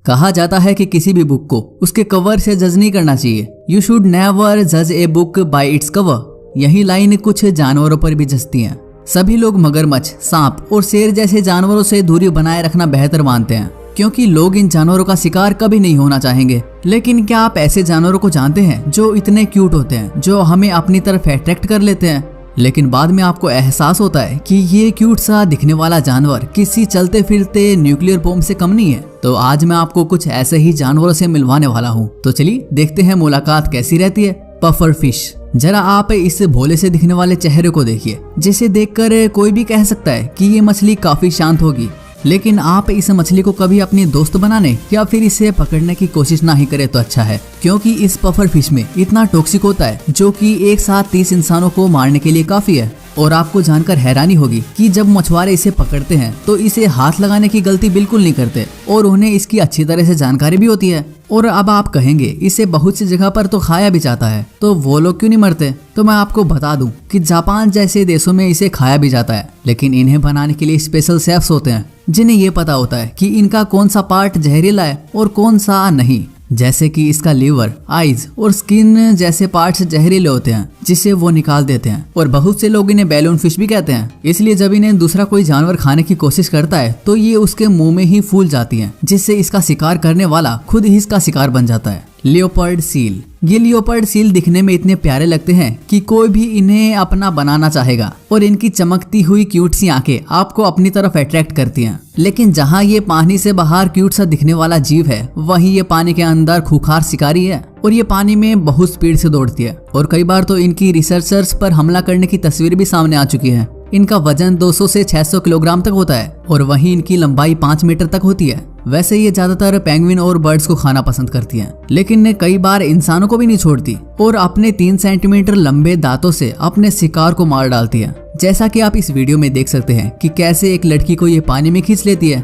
कहा जाता है कि किसी भी बुक को उसके कवर से जज नहीं करना चाहिए। यू शुड नेवर जज a book by its cover. यही लाइन कुछ जानवरों पर भी जचती है। सभी लोग मगरमच्छ, सांप और शेर जैसे जानवरों से दूरी बनाए रखना बेहतर मानते हैं, क्योंकि लोग इन जानवरों का शिकार कभी नहीं होना चाहेंगे। लेकिन क्या आप ऐसे जानवरों को जानते हैं जो इतने क्यूट होते हैं, जो हमें अपनी तरफ अट्रैक्ट कर लेते हैं, लेकिन बाद में आपको एहसास होता है कि ये क्यूट सा दिखने वाला जानवर किसी चलते फिरते न्यूक्लियर बॉम्ब से कम नहीं है। तो आज मैं आपको कुछ ऐसे ही जानवरों से मिलवाने वाला हूँ। तो चलिए देखते हैं मुलाकात कैसी रहती है। Puffer fish. जरा आप इस भोले से दिखने वाले चेहरे को देखिए, जिसे देखकर कोई भी कह सकता है कि ये मछली काफी शांत होगी। लेकिन आप इस मछली को कभी अपनी दोस्त बनाने या फिर इसे पकड़ने की कोशिश ना ही करें तो अच्छा है, क्योंकि इस पफर फिश में इतना टॉक्सिक होता है जो कि एक साथ 30 इंसानों को मारने के लिए काफी है। और आपको जानकर हैरानी होगी कि जब मछुआरे इसे पकड़ते हैं तो इसे हाथ लगाने की गलती बिल्कुल नहीं करते और उन्हें इसकी अच्छी तरह से जानकारी भी होती है। और अब आप कहेंगे इसे बहुत सी जगह पर तो खाया भी जाता है, तो वो लोग क्यों नहीं मरते? तो मैं आपको बता दूं कि जापान जैसे देशों में इसे खाया भी जाता है, लेकिन इन्हें बनाने के लिए स्पेशल शेफ्स होते हैं जिन्हें ये पता होता है कि इनका कौन सा पार्ट जहरीला है और कौन सा नहीं। जैसे कि इसका लीवर, आईज और स्किन जैसे पार्ट्स जहरीले होते हैं, जिसे वो निकाल देते हैं। और बहुत से लोग इन्हें बैलून फिश भी कहते हैं। इसलिए जब इन्हें दूसरा कोई जानवर खाने की कोशिश करता है तो ये उसके मुंह में ही फूल जाती हैं, जिससे इसका शिकार करने वाला खुद ही इसका शिकार बन जाता है। Leopard seal. ये लियोपर्ड सील दिखने में इतने प्यारे लगते हैं कि कोई भी इन्हें अपना बनाना चाहेगा, और इनकी चमकती हुई क्यूट सी आंखें आपको अपनी तरफ अट्रैक्ट करती हैं। लेकिन जहां ये पानी से बाहर क्यूट सा दिखने वाला जीव है, वहीं ये पानी के अंदर खूंखार शिकारी है और ये पानी में बहुत स्पीड से दौड़ती है। और कई बार तो इनकी रिसर्चर्स पर हमला करने की तस्वीर भी सामने आ चुकी है। इनका वजन 200 से 600 किलोग्राम तक होता है और वहीं इनकी लंबाई 5 मीटर तक होती है। वैसे ये ज्यादातर पेंगुइन और बर्ड्स को खाना पसंद करती हैं, लेकिन कई बार इंसानों को भी नहीं छोड़ती और अपने 3 सेंटीमीटर लंबे दांतों से अपने शिकार को मार डालती है। जैसा कि आप इस वीडियो में देख सकते हैं कि कैसे एक लड़की को ये पानी में खींच लेती है।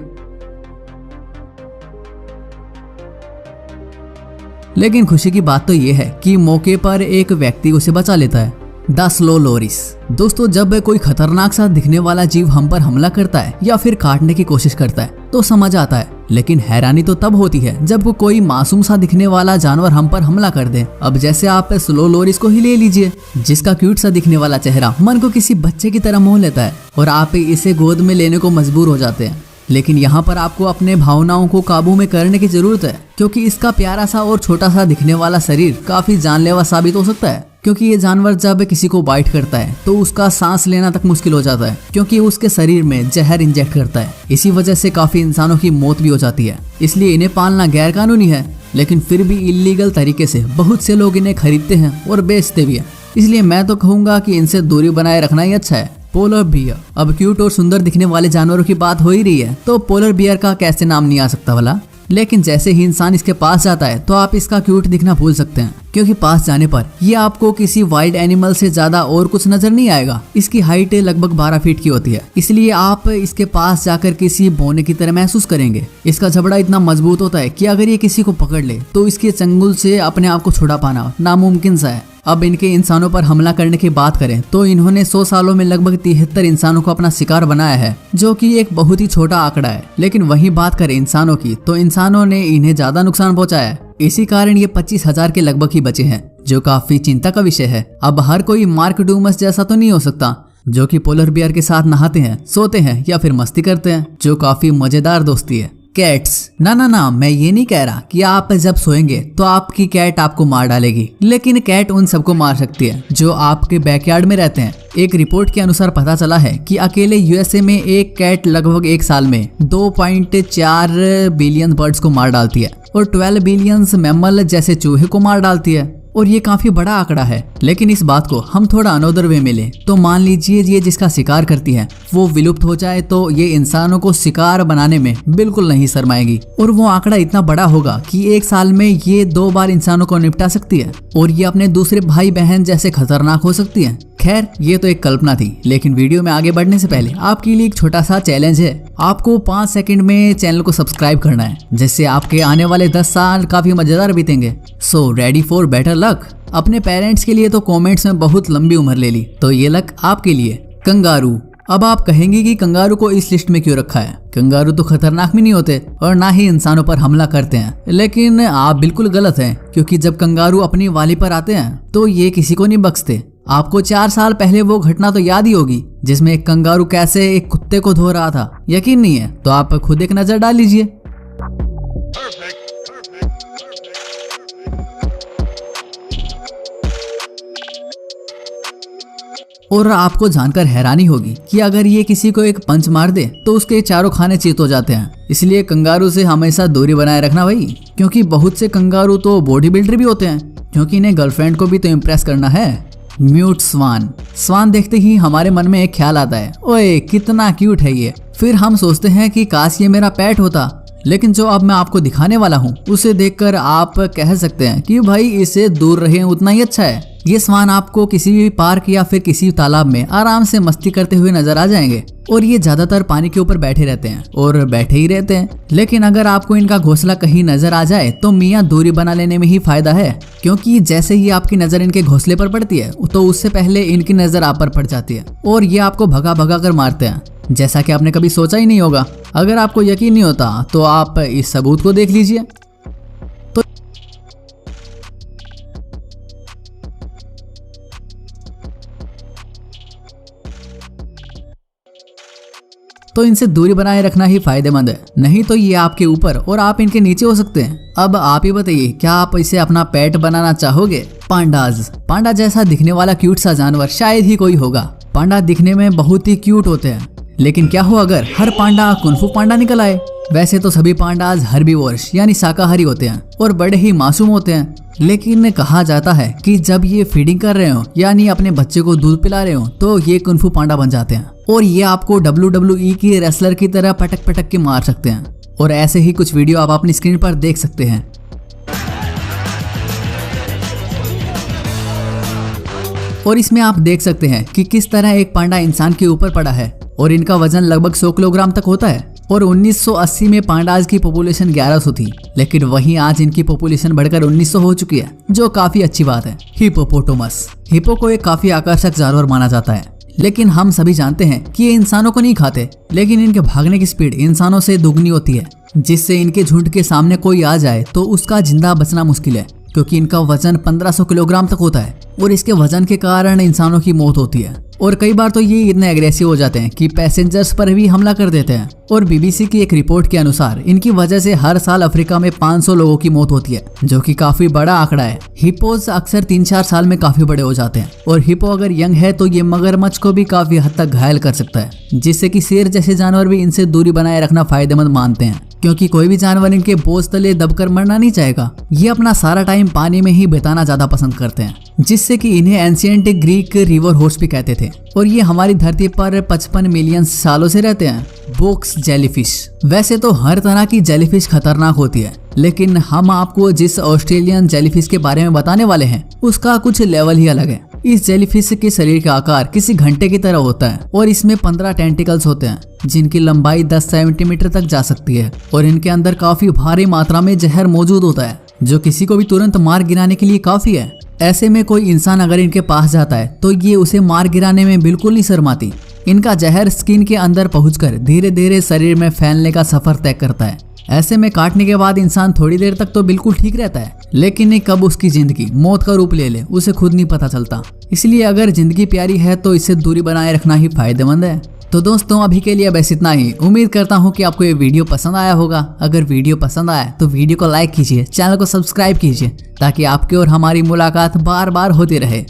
लेकिन खुशी की बात तो ये है कि मौके पर एक व्यक्ति उसे बचा लेता है। The slow loris. दोस्तों, जब कोई खतरनाक सा दिखने वाला जीव हम पर हमला करता है या फिर काटने की कोशिश करता है तो समझ आता है, लेकिन हैरानी तो तब होती है जब कोई मासूम सा दिखने वाला जानवर हम पर हमला कर दे। अब जैसे आप स्लो लोरिस को ही ले लीजिए, जिसका क्यूट सा दिखने वाला चेहरा मन को किसी बच्चे की तरह मोह लेता है और आप इसे गोद में लेने को मजबूर हो जाते हैं। लेकिन यहाँ पर आपको अपने भावनाओं को काबू में करने की जरूरत है, क्योंकि इसका प्यारा सा और छोटा सा दिखने वाला शरीर काफी जानलेवा साबित हो सकता है। क्योंकि ये जानवर जब किसी को बाइट करता है तो उसका सांस लेना तक मुश्किल हो जाता है, क्योंकि उसके शरीर में जहर इंजेक्ट करता है। इसी वजह से काफी इंसानों की मौत भी हो जाती है। इसलिए इन्हें पालना गैर कानूनी है, लेकिन फिर भी इलीगल तरीके से बहुत से लोग इन्हें खरीदते हैं और बेचते भी हैं। इसलिए मैं तो कहूँगा कि इनसे दूरी बनाए रखना ही अच्छा है। Polar bear. अब क्यूट और सुंदर दिखने वाले जानवरों की बात हो ही रही है, तो पोलर बियर का कैसे नाम नहीं आ सकता भला। लेकिन जैसे ही इंसान इसके पास जाता है तो आप इसका क्यूट दिखना भूल सकते हैं, क्योंकि पास जाने पर ये आपको किसी वाइल्ड एनिमल से ज्यादा और कुछ नजर नहीं आएगा। इसकी हाइट लगभग 12 फीट की होती है, इसलिए आप इसके पास जाकर किसी बोने की तरह महसूस करेंगे। इसका जबड़ा इतना मजबूत होता है कि अगर ये किसी को पकड़ ले तो इसके चंगुल से अपने आप को छुड़ा पाना नामुमकिन सा है। अब इनके इंसानों पर हमला करने की बात करें तो इन्होंने 100 सालों में लगभग 73 इंसानों को अपना शिकार बनाया है, जो कि एक बहुत ही छोटा आंकड़ा है। लेकिन वहीं बात करें इंसानों की तो इंसानों ने इन्हें ज्यादा नुकसान पहुंचाया है। इसी कारण ये 25,000 के लगभग ही बचे हैं, जो काफी चिंता का विषय है। अब हर कोई मार्क डूमस जैसा तो नहीं हो सकता, जो कि पोलर बियर के साथ नहाते हैं, सोते हैं या फिर मस्ती करते हैं, जो काफी मजेदार दोस्ती है। कैट्स। ना, मैं ये नहीं कह रहा कि आप जब सोएंगे तो आपकी कैट आपको मार डालेगी, लेकिन कैट उन सबको मार सकती है जो आपके बैकयार्ड में रहते हैं। एक रिपोर्ट के अनुसार पता चला है कि अकेले यूएसए में एक कैट लगभग 1 साल में 2.4 बिलियन बर्ड्स को मार डालती है और 12 बिलियन मैमल जैसे चूहे को मार डालती है। और ये काफी बड़ा आंकड़ा है। लेकिन इस बात को हम थोड़ा अनोदर वे में लें तो मान लीजिए ये जिसका शिकार करती है वो विलुप्त हो जाए तो ये इंसानों को शिकार बनाने में बिल्कुल नहीं शर्माएगी, और वो आंकड़ा इतना बड़ा होगा कि 1 साल में ये 2 बार इंसानों को निपटा सकती है और ये अपने दूसरे भाई बहन जैसे खतरनाक हो सकती है। खैर, ये तो एक कल्पना थी, लेकिन वीडियो में आगे बढ़ने से पहले आपके लिए एक छोटा सा चैलेंज है। आपको 5 सेकंड में चैनल को सब्सक्राइब करना है, जिससे आपके आने वाले 10 साल काफी मजेदार बीतेंगे। So ready for better luck. अपने पेरेंट्स के लिए तो कमेंट्स में बहुत लंबी उम्र ले ली, तो ये लक आपके लिए। कंगारू। अब आप कहेंगे कि कंगारू को इस लिस्ट में क्यों रखा है, कंगारू तो खतरनाक भी नहीं होते और ना ही इंसानों पर हमला करते हैं। लेकिन आप बिल्कुल गलत हैं, क्योंकि जब कंगारू अपनी वाली पर आते हैं तो ये किसी को नहीं बख्शते। आपको 4 साल पहले वो घटना तो याद ही होगी जिसमें एक कंगारू कैसे एक कुत्ते को धो रहा था। यकीन नहीं है तो आप खुद एक नजर डाल लीजिए। और आपको जानकर हैरानी होगी कि अगर ये किसी को एक पंच मार दे तो उसके चारों खाने चित हो जाते हैं। इसलिए कंगारू से हमेशा दूरी बनाए रखना भाई, क्योंकि बहुत से कंगारू तो बॉडी बिल्डर भी होते हैं, क्योंकि इन्हें गर्लफ्रेंड को भी तो इम्प्रेस करना है। म्यूट स्वान। स्वान देखते ही हमारे मन में एक ख्याल आता है, ओए कितना क्यूट है ये। फिर हम सोचते हैं कि काश ये मेरा पेट होता। लेकिन जो अब मैं आपको दिखाने वाला हूँ उसे देखकर आप कह सकते हैं कि भाई इससे दूर रहे उतना ही अच्छा है। ये स्वान आपको किसी भी पार्क या फिर किसी तालाब में आराम से मस्ती करते हुए नजर आ जाएंगे और ये ज्यादातर पानी के ऊपर बैठे रहते हैं और बैठे ही रहते हैं। लेकिन अगर आपको इनका घोंसला कहीं नजर आ जाए तो मियाँ दूरी बना लेने में ही फायदा है, क्योंकि जैसे ही आपकी नजर इनके घोंसले पर पड़ती है तो उससे पहले इनकी नजर आप पर पड़ जाती है और ये आपको भगा भगा कर मारते हैं, जैसा कि आपने कभी सोचा ही नहीं होगा। अगर आपको यकीन नहीं होता तो आप इस सबूत को देख लीजिए। तो इनसे दूरी बनाए रखना ही फायदेमंद है, नहीं तो ये आपके ऊपर और आप इनके नीचे हो सकते हैं। अब आप ही बताइए, क्या आप इसे अपना पेट बनाना चाहोगे? पांडाज। पांडा जैसा दिखने वाला क्यूट सा जानवर शायद ही कोई होगा। पांडा दिखने में बहुत ही क्यूट होते हैं, लेकिन क्या हो अगर हर पांडा कुंफू पांडा निकल आए? वैसे तो सभी पांडाज हर्बीवोर्स यानी शाकाहारी होते हैं और बड़े ही मासूम होते हैं, लेकिन कहा जाता है कि जब ये फीडिंग कर रहे हो यानी अपने बच्चे को दूध पिला रहे हो तो ये कुंफू पांडा बन जाते हैं और ये आपको WWE की रेसलर की तरह पटक पटक के मार सकते हैं। और ऐसे ही कुछ वीडियो आप अपनी स्क्रीन पर देख सकते हैं। और इसमें आप देख सकते हैं कि किस तरह एक पांडा इंसान के ऊपर पड़ा है और इनका वजन लगभग 100 किलोग्राम तक होता है। और 1980 में पांडाज की पॉपुलेशन 1100 थी, लेकिन वहीं आज इनकी पॉपुलेशन बढ़कर 1900 हो चुकी है, जो काफी अच्छी बात है। हिपोपोटामस। हिपो को एक काफी आकर्षक जानवर माना जाता है, लेकिन हम सभी जानते हैं कि ये इंसानों को नहीं खाते, लेकिन इनके भागने की स्पीड इंसानों से दुगनी होती है, जिससे इनके झुंड के सामने कोई आ जाए तो उसका जिंदा बचना मुश्किल है, क्योंकि इनका वजन 1500 किलोग्राम तक होता है और इसके वजन के कारण इंसानों की मौत होती है। और कई बार तो ये इतने एग्रेसिव हो जाते हैं कि पैसेंजर्स पर भी हमला कर देते हैं। और BBC की एक रिपोर्ट के अनुसार इनकी वजह से हर साल अफ्रीका में 500 लोगों की मौत होती है, जो कि काफी बड़ा आंकड़ा है। हिपोज अक्सर 3-4 साल में काफी बड़े हो जाते हैं और हिपो अगर यंग है तो ये मगरमच्छ को भी काफी हद तक घायल कर सकता है, जिससे कि शेर जैसे जानवर भी इनसे दूरी बनाए रखना फायदेमंद मानते हैं, क्योंकि कोई भी जानवर इनके बोझ तले दबकर मरना नहीं चाहेगा। ये अपना सारा टाइम पानी में ही बिताना ज्यादा पसंद करते हैं, जिससे कि इन्हें एंशिएंट ग्रीक रिवर हॉर्स भी कहते थे। और ये हमारी धरती पर 55 मिलियन सालों से रहते हैं। Box jellyfish. वैसे तो हर तरह की जेलीफिश खतरनाक होती है, लेकिन हम आपको जिस ऑस्ट्रेलियन जेलीफिश के बारे में बताने वाले हैं उसका कुछ लेवल ही अलग है। इस जेलीफिश के शरीर का आकार किसी घंटे की तरह होता है और इसमें 15 टेंटिकल्स होते हैं, जिनकी लंबाई 10 सेंटीमीटर तक जा सकती है। और इनके अंदर काफी भारी मात्रा में जहर मौजूद होता है, जो किसी को भी तुरंत मार गिराने के लिए काफी है। ऐसे में कोई इंसान अगर इनके पास जाता है तो ये उसे मार गिराने में बिल्कुल नहीं शर्माती। इनका जहर स्किन के अंदर पहुंचकर धीरे धीरे शरीर में फैलने का सफर तय करता है। ऐसे में काटने के बाद इंसान थोड़ी देर तक तो बिल्कुल ठीक रहता है, लेकिन कब उसकी जिंदगी मौत का रूप ले ले उसे खुद नहीं पता चलता। इसलिए अगर जिंदगी प्यारी है तो इससे दूरी बनाए रखना ही फायदेमंद है। तो दोस्तों अभी के लिए बस इतना ही। उम्मीद करता हूँ कि आपको ये वीडियो पसंद आया होगा। अगर वीडियो पसंद आया तो वीडियो को लाइक कीजिए, चैनल को सब्सक्राइब कीजिए, ताकि आपकी और हमारी मुलाकात बार बार होती रहे।